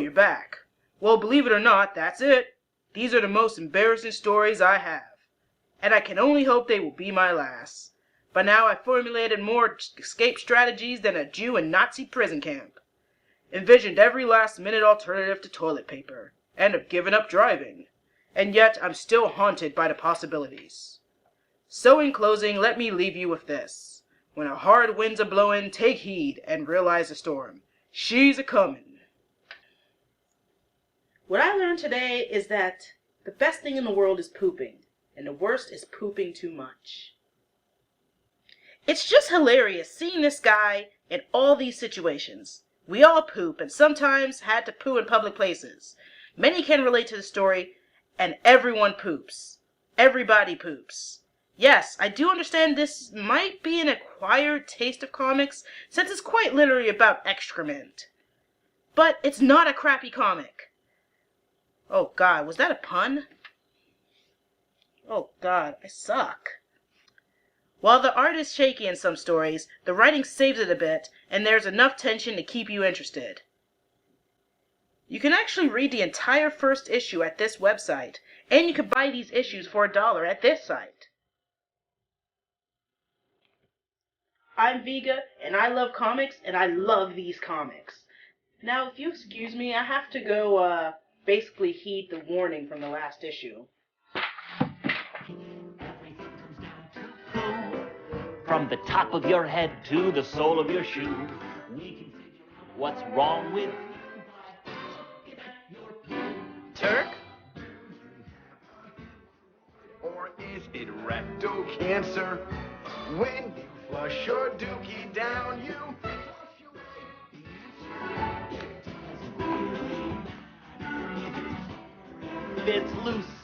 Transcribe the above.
you're back. Well, believe it or not, that's it. These are the most embarrassing stories I have. And I can only hope they will be my last. By now I've formulated more escape strategies than a Jew in Nazi prison camp. Envisioned every last-minute alternative to toilet paper. And have given up driving. And yet I'm still haunted by the possibilities. So in closing, let me leave you with this. When a hard wind's a-blowin', take heed and realize the storm. She's a-comin'. What I learned today is that the best thing in the world is pooping, and the worst is pooping too much. It's just hilarious seeing this guy in all these situations. We all poop, and sometimes had to poo in public places. Many can relate to the story, and everyone poops. Everybody poops. Yes, I do understand this might be an acquired taste of comics, since it's quite literally about excrement. But it's not a crappy comic. Oh God, was that a pun? Oh God, I suck. While the art is shaky in some stories, the writing saves it a bit, and there's enough tension to keep you interested. You can actually read the entire first issue at this website, and you can buy these issues for $1 at this site. I'm Viga, and I love comics, and I love these comics. Now, if you excuse me, I have to go, basically heed the warning from the last issue. From the top of your head to the sole of your shoe, we can figure out what's wrong with Turk? Or is it rectal cancer? When you flush your dookie down, you it's loose.